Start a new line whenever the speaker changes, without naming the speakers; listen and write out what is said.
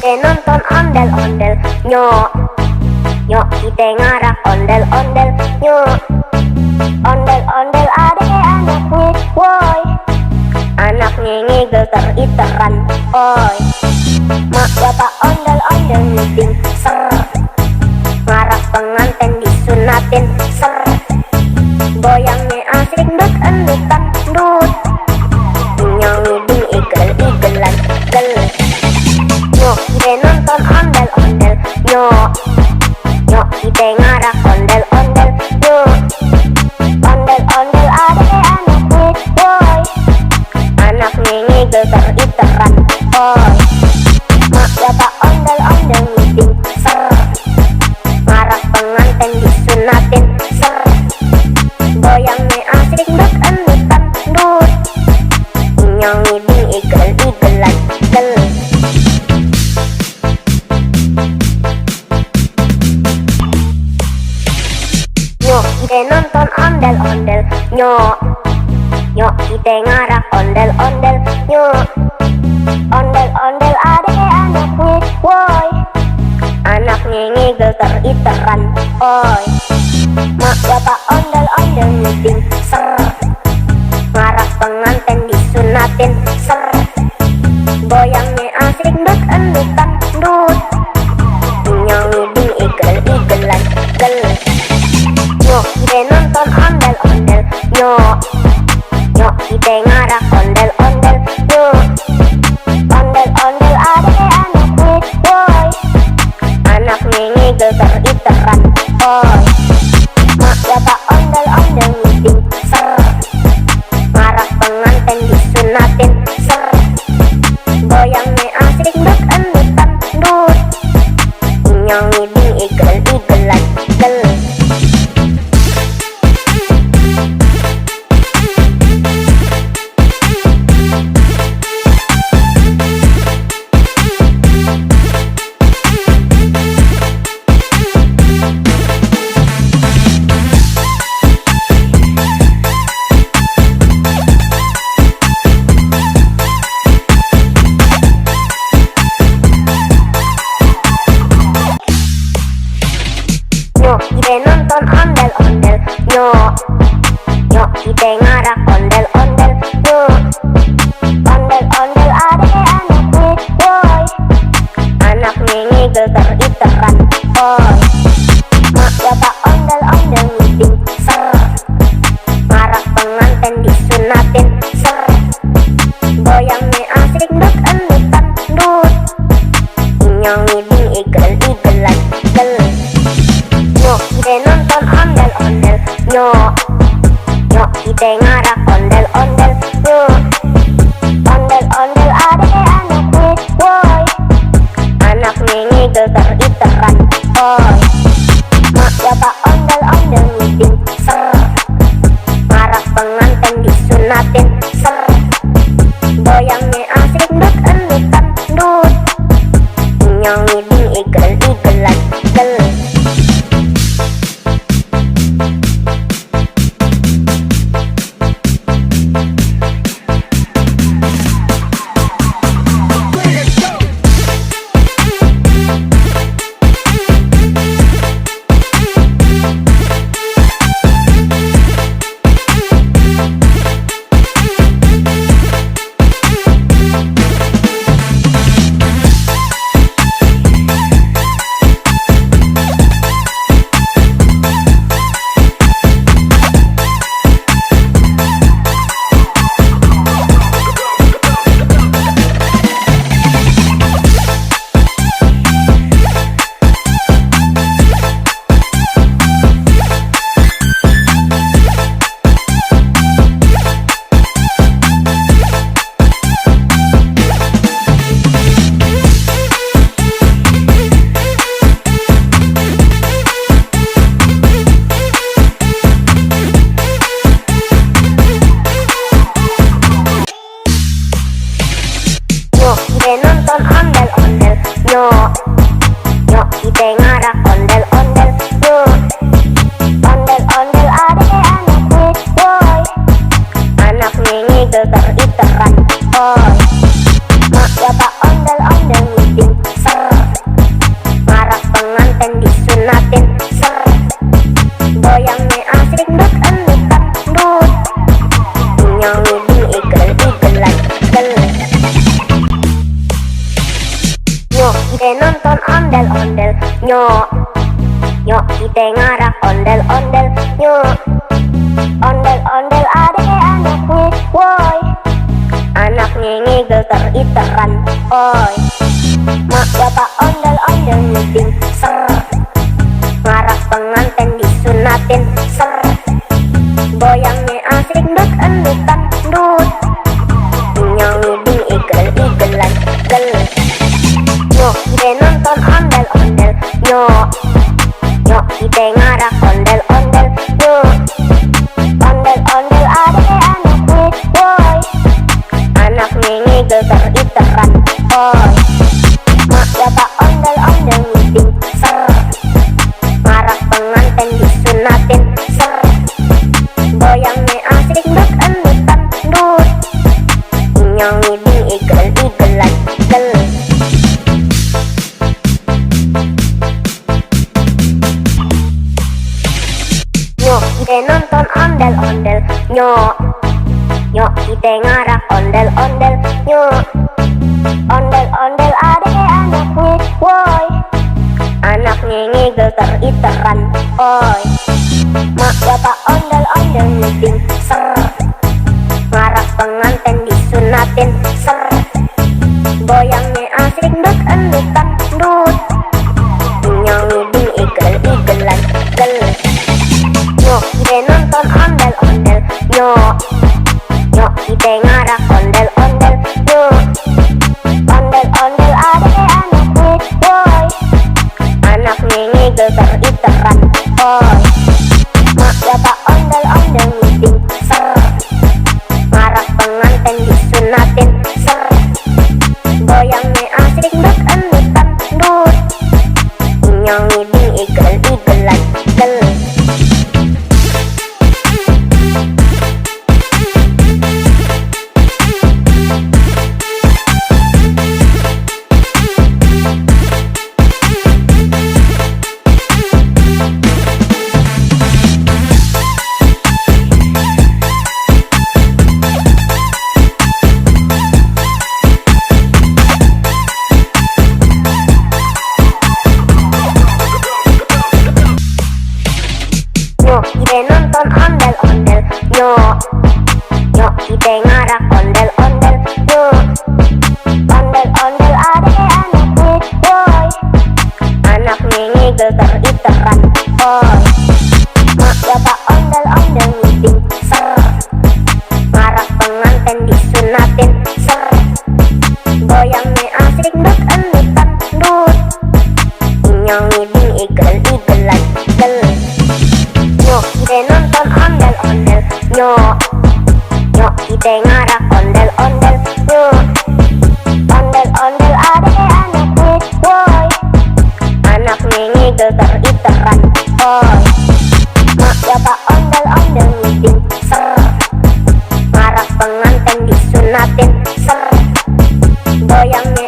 ide nonton ondel-ondel. Nyok, nyok ide ngarak ondel-ondel. Nyok, ondel-ondel ade anaknya, woi. Anaknya ngigel teriteran, oi. Mak bapak ondel-ondel meeting, ser. Ngarak pengantin disunatin, ser. Goyangnya asik dut endutan dut. Nyanyi ding igel-igelan, gel. Nyok ide nonton ondel-ondel. Nyok, nyok ide ngarak ondel-ondel. Nyok, ondel-ondel ade anaknya, woi. Anaknya ngigel teriteran, oi. Mak bapak ondel-ondel meeting, ser. Ngarak pengantin disunatin, ser. Goyangnya asik dut endutan dut. Nyanyi ding igel-igelan, gel. Nyok ide nonton ondel-ondel. Nyok, nyok ide ngarak ondel-ondel. Nyok, ondel-ondel ade anaknya, woi. Anaknya ngigel teriteran, oi. Mak bapak ondel-ondel meeting, ser. Ngarak pengantin disunatin, ser. Goyangnya asik dut endutan dut. Nyanyi ding igel-igelan, gel. Nyok ide nonton ondel-ondel. Nyok, nyok ide ngarak ondel-ondel. Nyok, ondel-ondel ade anaknya, woi. Anaknya ngigel teriteran, oi. Mak bapak ondel-ondel meeting, ser. Ngarak pengantin disunatin, ser. Goyangnya asik dut endutan dut. Nyanyi ding igel-igelan, gel. Nyok ide nonton ondel-ondel. Nyok, nyok ide ngarak ondel-ondel. Nyok, ondel-ondel ade anaknya, woi. Anaknya ngigel teriteran, oi. Mak bapak ondel-ondel meeting, ser. Ngarak pengantin disunatin, ser. Goyangnya asik dut endutan dut. Nyanyi ding igel-igelan, gel. Nyok ide nonton ondel-ondel. Nyok, nyok ide ngarak ondel-ondel. Nyok, ondel-ondel ade anaknya, woi. Anaknya ngigel teriteran, oi. Mak bapak ondel-ondel meeting, ser. Ngarak pengantin disunatin, ser. Goyangnya asik dut endutan dut. Nyanyi ding igel-igelan, gel. Iteran, oi. Mak bapak ondel-ondel meeting, ser. kita nonton ondel-ondel. Nyok, nyok kita ngarak ondel-ondel. Nyok, ondel-ondel adek anaknya, woi. Anaknya ngigel teriteran, oi. Mak bapak ondel-ondel nyeding, ser. Ngarak pengantin disunatin, ser. Goyangnya asik dut endutan dut. Nyong ngiding igel-igelan, gel. Nyok kita nonton ondel-ondel. Nyok, nyok kita ngarak ondel-ondel. Nyok, ondel-ondel adek anaknya, woi. Anaknya ngigel teriteran, oi. Mak bapak ondel-ondel nyeding, ser. Ngarak pengantin disunatin, ser. Goyangnya asik dut endutan dut. Nyong ngiding igel-igelan, gel. Nyok kita nonton ondel-ondel. Nyok, nyok kita ngarak ondel-ondel. Nyok, ondel-ondel adek anaknya, woi. Anaknya ngigel teriteran, oi. Mak bapak ondel-ondel nyeding, ser. Ngarak pengantin disunatin, ser. Goyangnya asik dut endutan dut. Nyong ngiding igel-igelan, gel. Nyok kita nonton ondel-ondel. Nyok, nyok kita ngarak ondel-ondel. Nyok, ondel-ondel adek anaknya, woi. Anaknya ngigel teriteran, oi. Mak bapak ondel-ondel nyeding, ser. Ngarak pengantin disunatin, ser. Goyangnya asik dut endutan dut. Nyong ngiding igel-igelan, gel. Nyok kita nonton ondel-ondel. Nyok, nyok kita ngarak ondel-ondel. Nyok, ondel-ondel adek anaknya, woi. Anaknya ngigel teriteran, oi. Mak bapak ondel-ondel nyeding, ser. Ngarak pengantin disunatin, ser. Goyangnya asik dut endutan dut. Nyong ngiding igel-igelan, gel. Nyok kita nonton ondel-ondel. Nyok, nyok kita ngarak ondel-ondel. Nyok, ondel-ondel adek anaknya, woi. Anaknya ngigel teriteran, oi. Mak bapak ondel-ondel nyeding, ser. Ngarak pengantin disunatin, ser. Goyangnya